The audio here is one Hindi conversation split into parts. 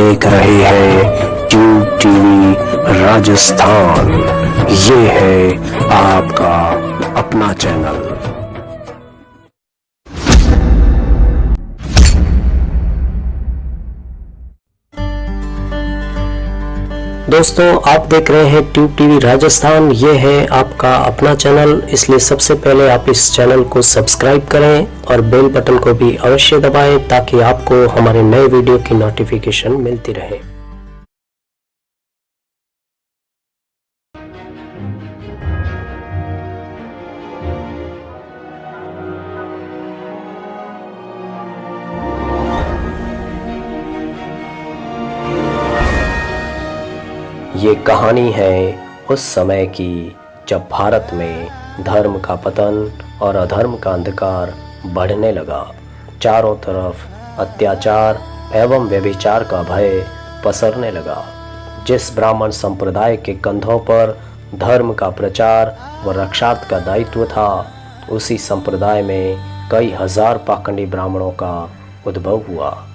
देख रहे हैं ट्यूब टीवी राजस्थान। ये है आपका अपना चैनल। दोस्तों, आप देख रहे हैं ट्यूब टीवी राजस्थान। ये है आपका अपना चैनल, इसलिए सबसे पहले आप इस चैनल को सब्सक्राइब करें और बेल बटन को भी अवश्य दबाएं ताकि आपको हमारे नए वीडियो की नोटिफिकेशन मिलती रहे। ये कहानी है उस समय की जब भारत में धर्म का पतन और अधर्म का अंधकार बढ़ने लगा। चारों तरफ अत्याचार एवं व्यभिचार का भय पसरने लगा। जिस ब्राह्मण संप्रदाय के कंधों पर धर्म का प्रचार व रक्षार्थ का दायित्व था, उसी संप्रदाय में कई हजार पाखंडी ब्राह्मणों का उद्भव हुआ,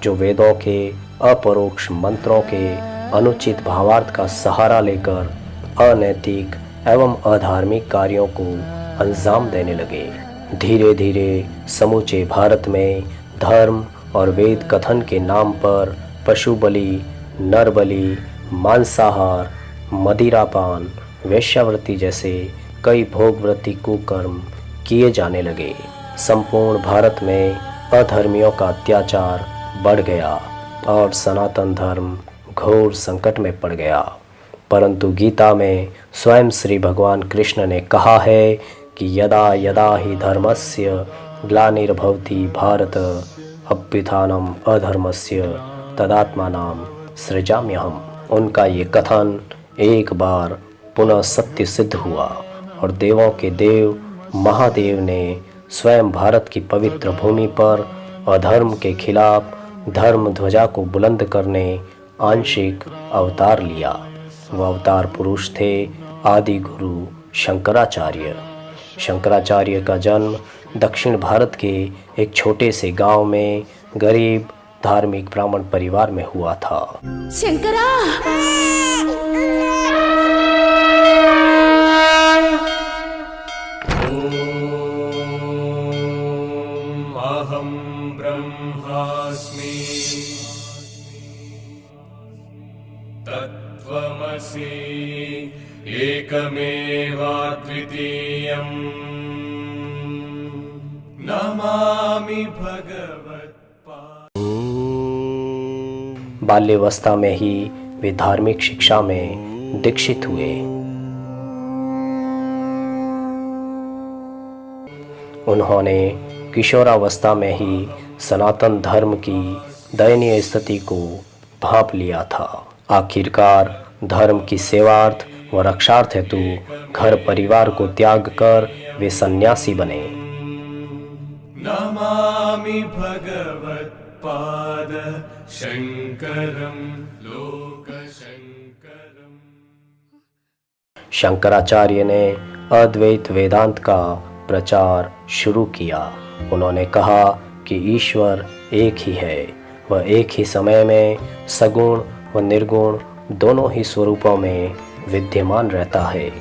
जो वेदों के अपरोक्ष मंत्रों के अनुचित भावार्थ का सहारा लेकर अनैतिक एवं अधार्मिक कार्यों को अंजाम देने लगे। धीरे धीरे समूचे भारत में धर्म और वेद कथन के नाम पर पशु बलि, नर बलि, मांसाहार, मदिरापान, वेश्यावृत्ति जैसे कई भोगवृत्ति कुकर्म किए जाने लगे। संपूर्ण भारत में अधर्मियों का अत्याचार बढ़ गया और सनातन धर्म घोर संकट में पड़ गया। परंतु गीता में स्वयं श्री भगवान कृष्ण ने कहा है कि यदा यदा ही धर्मस्य ग्लानिर्भवति भारत अभ्युत्थानम अधर्मस्य तदात्मानं सृजाम्यहम्। उनका ये कथन एक बार पुनः सत्य सिद्ध हुआ और देवों के देव महादेव ने स्वयं भारत की पवित्र भूमि पर अधर्म के खिलाफ धर्म ध्वजा को बुलंद करने आंशिक अवतार लिया। वह अवतार पुरुष थे आदि गुरु शंकराचार्य। शंकराचार्य का जन्म दक्षिण भारत के एक छोटे से गांव में गरीब धार्मिक ब्राह्मण परिवार में हुआ था। शंकरा! अहं ब्रह्मास्मि तत्त्वमसि एकमेवाद्वितीयम् नमामि भगवत्पाद। बाल्यावस्था में ही वे धार्मिक शिक्षा में दीक्षित हुए। उन्होंने किशोरावस्था में ही सनातन धर्म की दयनीय स्थिति को भांप लिया था। आखिरकार धर्म की सेवार्थ व रक्षार्थ हेतु घर परिवार को त्याग कर वे सन्यासी बने। नमामि भगवत्पाद शंकरं लोकशंकरम्। शंकराचार्य ने अद्वैत वेदांत का प्रचार शुरू किया। उन्होंने कहा कि ईश्वर एक ही है, वह एक ही समय में सगुण व निर्गुण दोनों ही स्वरूपों में विद्यमान रहता है।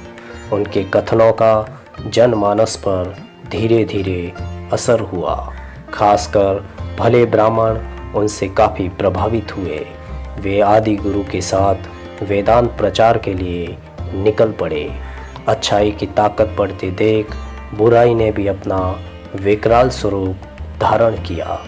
उनके कथनों का जनमानस पर धीरे धीरे असर हुआ। खासकर भले ब्राह्मण उनसे काफ़ी प्रभावित हुए। वे आदि गुरु के साथ वेदांत प्रचार के लिए निकल पड़े। अच्छाई की ताकत बढ़ते देख बुराई ने भी अपना विकराल स्वरूप धारण किया।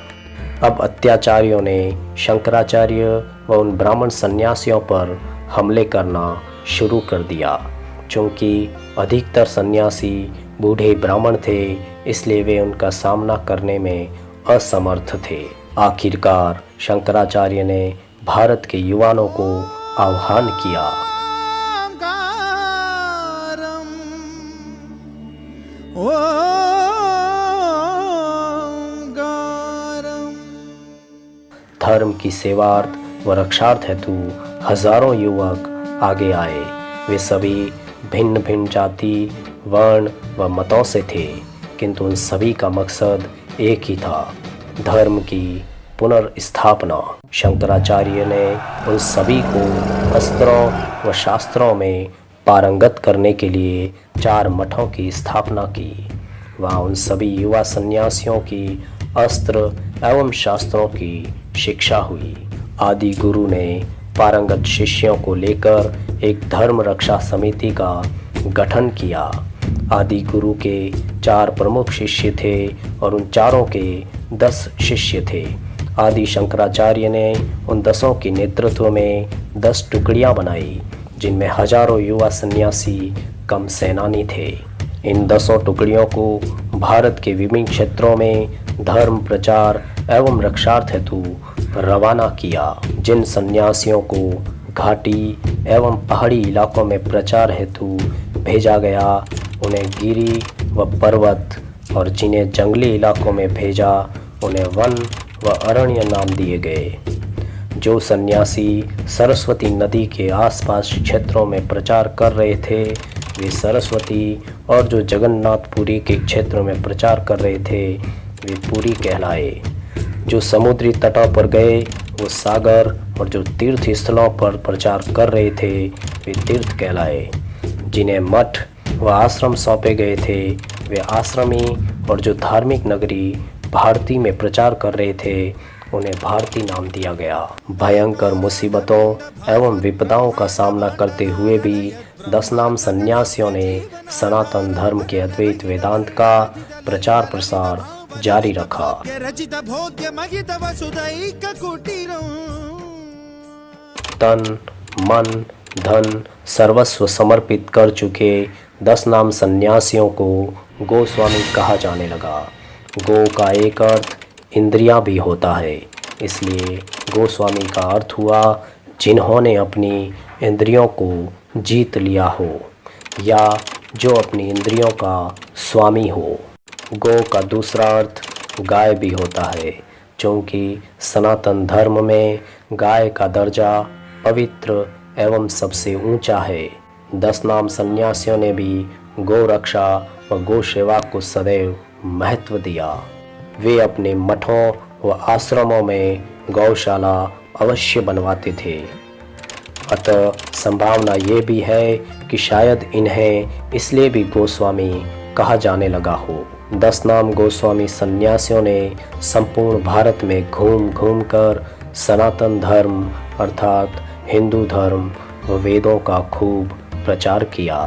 अब अत्याचारियों ने शंकराचार्य व उन ब्राह्मण सन्यासियों पर हमले करना शुरू कर दिया। चूँकि अधिकतर सन्यासी बूढ़े ब्राह्मण थे, इसलिए वे उनका सामना करने में असमर्थ थे। आखिरकार शंकराचार्य ने भारत के युवाओं को आह्वान किया। धर्म की सेवार्थ व रक्षार्थ हेतु हजारों युवक आगे आए। वे सभी भिन्न भिन्न जाति, वर्ण व मतों से थे, किंतु उन सभी का मकसद एक ही था, धर्म की पुनर्स्थापना। शंकराचार्य ने उन सभी को अस्त्रों व शास्त्रों में पारंगत करने के लिए 4 मठों की स्थापना की। वहाँ उन सभी युवा सन्यासियों की अस्त्र एवं शास्त्रों की शिक्षा हुई। आदि गुरु ने पारंगत शिष्यों को लेकर एक धर्म रक्षा समिति का गठन किया। आदि गुरु के 4 प्रमुख शिष्य थे और उन चारों के 10 शिष्य थे। आदि शंकराचार्य ने उन 10 के नेतृत्व में 10 टुकड़ियां बनाई, जिनमें हजारों युवा सन्यासी कम सेनानी थे। इन 10 टुकड़ियों को भारत के विभिन्न क्षेत्रों में धर्म प्रचार एवं रक्षार्थ हेतु रवाना किया। जिन सन्यासियों को घाटी एवं पहाड़ी इलाकों में प्रचार हेतु भेजा गया, उन्हें गिरी व पर्वत, और जिन्हें जंगली इलाकों में भेजा, उन्हें वन व अरण्य नाम दिए गए। जो सन्यासी सरस्वती नदी के आसपास क्षेत्रों में प्रचार कर रहे थे, वे सरस्वती, और जो जगन्नाथपुरी के क्षेत्र में प्रचार कर रहे थे, वे पुरी कहलाए। जो समुद्री तटों पर गए, वो सागर, और जो तीर्थ स्थलों पर प्रचार कर रहे थे, वे तीर्थ कहलाए। जिन्हें मठ व आश्रम सौंपे गए थे, वे आश्रमी, और जो धार्मिक नगरी भारती में प्रचार कर रहे थे, उन्हें भारती नाम दिया गया। भयंकर मुसीबतों एवं विपदाओं का सामना करते हुए भी 10 नाम सन्यासियों ने सनातन धर्म के अद्वैत वेदांत का प्रचार प्रसार जारी रखा। तन मन धन सर्वस्व समर्पित कर चुके 10 नाम सन्यासियों को गोस्वामी कहा जाने लगा। गो का एक अर्थ इंद्रियां भी होता है, इसलिए गोस्वामी का अर्थ हुआ जिन्होंने अपनी इंद्रियों को जीत लिया हो, या जो अपनी इंद्रियों का स्वामी हो। गो का दूसरा अर्थ गाय भी होता है, क्योंकि सनातन धर्म में गाय का दर्जा पवित्र एवं सबसे ऊंचा है। 10 नाम सन्यासियों ने भी गो रक्षा व गो सेवा को सदैव महत्व दिया। वे अपने मठों व आश्रमों में गौशाला अवश्य बनवाते थे। अतः संभावना ये भी है कि शायद इन्हें इसलिए भी गोस्वामी कहा जाने लगा हो। 10 नाम गोस्वामी सन्यासियों ने संपूर्ण भारत में घूम घूम कर सनातन धर्म अर्थात हिंदू धर्म व वेदों का खूब प्रचार किया।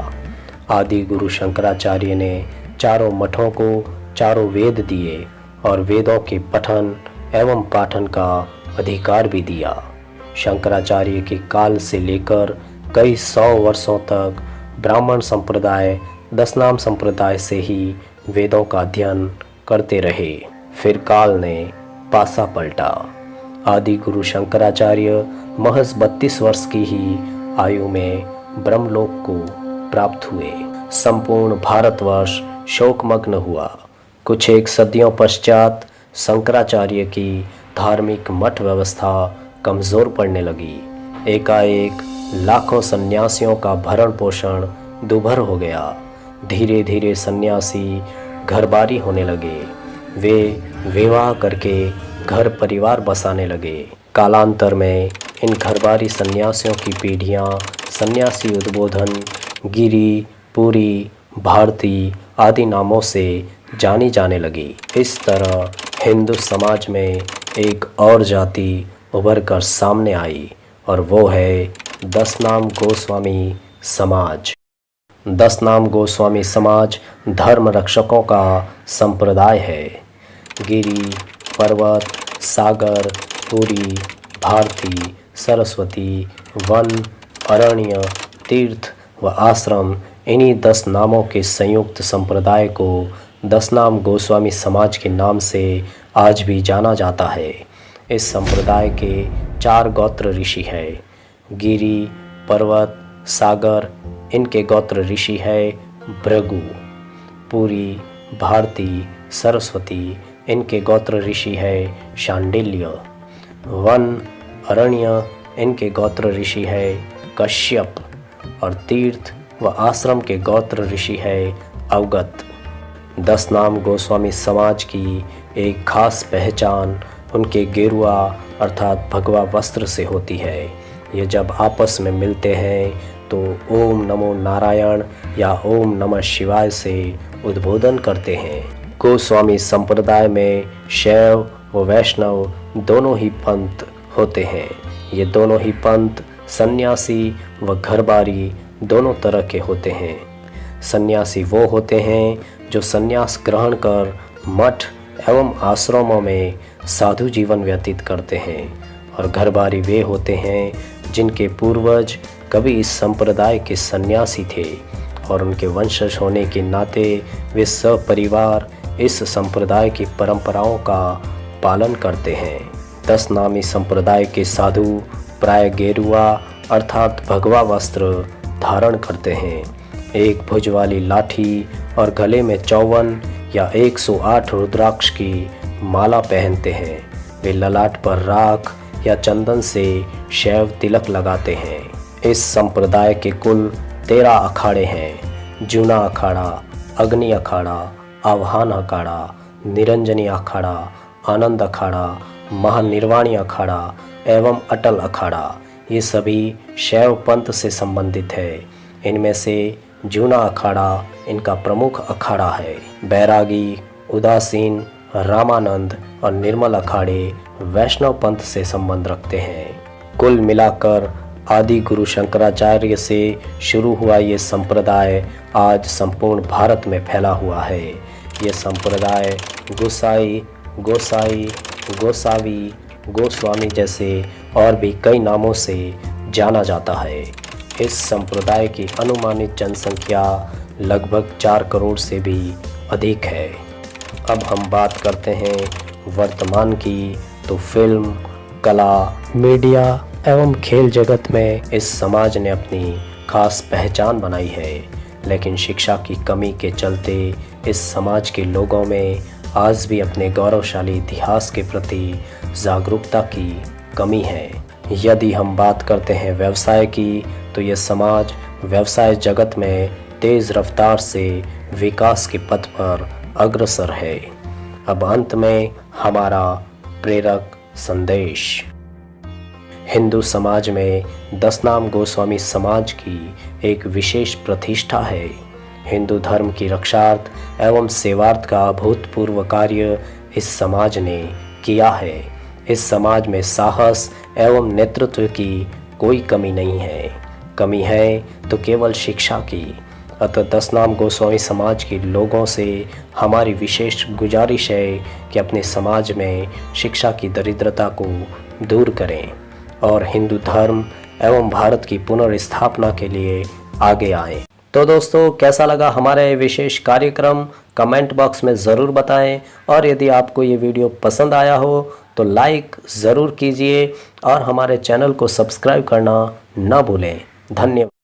आदि गुरु शंकराचार्य ने चारों मठों को चारों वेद दिए और वेदों के पठन एवं पाठन का अधिकार भी दिया। शंकराचार्य के काल से लेकर कई 100 वर्षों तक ब्राह्मण संप्रदाय 10 नाम संप्रदाय से ही वेदों का अध्ययन करते रहे। फिर काल ने पासा पलटा। आदि गुरु शंकराचार्य महज 32 वर्ष की ही आयु में ब्रह्मलोक को प्राप्त हुए। संपूर्ण भारतवर्ष शोकमग्न हुआ। कुछ एक सदियों पश्चात शंकराचार्य की धार्मिक मठ व्यवस्था कमज़ोर पड़ने लगी। एकाएक लाखों सन्यासियों का भरण पोषण दुभर हो गया। धीरे धीरे सन्यासी घरबारी होने लगे। वे विवाह करके घर परिवार बसाने लगे। कालांतर में इन घरबारी सन्यासियों की पीढ़ियां सन्यासी उद्बोधन, गिरी, पुरी, भारती आदि नामों से जानी जाने लगी। इस तरह हिंदू समाज में एक और जाति उभर कर सामने आई और वो है 10 नाम गोस्वामी समाज। 10 नाम गोस्वामी समाज धर्म रक्षकों का संप्रदाय है। गिरी, पर्वत, सागर, पुरी, भारती, सरस्वती, वन, अरण्य, तीर्थ व आश्रम, इन्हीं 10 नामों के संयुक्त संप्रदाय को 10 नाम गोस्वामी समाज के नाम से आज भी जाना जाता है। इस संप्रदाय के 4 गोत्र ऋषि हैं। गिरी, पर्वत, सागर, इनके गोत्र ऋषि है भृगु। पुरी, भारती, सरस्वती, इनके गोत्र ऋषि है शांडिल्य। वन, अरण्य, इनके गोत्र ऋषि है कश्यप। और तीर्थ व आश्रम के गोत्र ऋषि है अवगत। 10 नाम गोस्वामी समाज की एक खास पहचान उनके गेरुआ अर्थात भगवा वस्त्र से होती है। ये जब आपस में मिलते हैं तो ओम नमो नारायण या ओम नमः शिवाय से उद्बोधन करते हैं। गोस्वामी संप्रदाय में शैव व वैष्णव दोनों ही पंथ होते हैं। ये दोनों ही पंथ सन्यासी व घरबारी दोनों तरह के होते हैं। सन्यासी वो होते हैं जो सन्यास ग्रहण कर मठ एवं आश्रमों में साधु जीवन व्यतीत करते हैं, और घरबारी वे होते हैं जिनके पूर्वज कभी इस संप्रदाय के सन्यासी थे और उनके वंशज होने के नाते वे सपरिवार इस संप्रदाय की परंपराओं का पालन करते हैं। 10 नामी संप्रदाय के साधु प्राय गेरुआ अर्थात भगवा वस्त्र धारण करते हैं, एक भुज वाली लाठी और गले में 54 या 108 रुद्राक्ष की माला पहनते हैं। वे ललाट पर राख या चंदन से शैव तिलक लगाते हैं। इस संप्रदाय के कुल 13 अखाड़े हैं। जूना अखाड़ा, अग्नि अखाड़ा, आह्वान अखाड़ा, निरंजनी अखाड़ा, आनंद अखाड़ा, महानिर्वाणी अखाड़ा एवं अटल अखाड़ा, ये सभी शैव पंथ से संबंधित है। इनमें से जूना अखाड़ा इनका प्रमुख अखाड़ा है। बैरागी, उदासीन, रामानंद और निर्मल अखाड़े वैष्णव पंथ से संबंध रखते हैं। कुल मिलाकर आदि गुरु शंकराचार्य से शुरू हुआ ये संप्रदाय आज संपूर्ण भारत में फैला हुआ है। ये संप्रदाय गोसाई, गोसाई, गोसावी, गोस्वामी जैसे और भी कई नामों से जाना जाता है। इस संप्रदाय की अनुमानित जनसंख्या लगभग 4 करोड़ से भी अधिक है। अब हम बात करते हैं वर्तमान की, तो फिल्म, कला, मीडिया एवं खेल जगत में इस समाज ने अपनी खास पहचान बनाई है, लेकिन शिक्षा की कमी के चलते इस समाज के लोगों में आज भी अपने गौरवशाली इतिहास के प्रति जागरूकता की कमी है। यदि हम बात करते हैं व्यवसाय की, तो यह समाज व्यवसाय जगत में तेज़ रफ्तार से विकास के पथ पर अग्रसर है। अब अंत में हमारा प्रेरक संदेश। हिंदू समाज में 10 नाम गोस्वामी समाज की एक विशेष प्रतिष्ठा है। हिंदू धर्म की रक्षार्थ एवं सेवार्थ का अभूतपूर्व कार्य इस समाज ने किया है। इस समाज में साहस एवं नेतृत्व की कोई कमी नहीं है। कमी है तो केवल शिक्षा की। अतः 10 नाम गोस्वामी समाज के लोगों से हमारी विशेष गुजारिश है कि अपने समाज में शिक्षा की दरिद्रता को दूर करें और हिंदू धर्म एवं भारत की पुनर्स्थापना के लिए आगे आएं। तो दोस्तों, कैसा लगा हमारा ये विशेष कार्यक्रम कमेंट बॉक्स में ज़रूर बताएं, और यदि आपको ये वीडियो पसंद आया हो तो लाइक ज़रूर कीजिए और हमारे चैनल को सब्सक्राइब करना ना भूलें। धन्यवाद।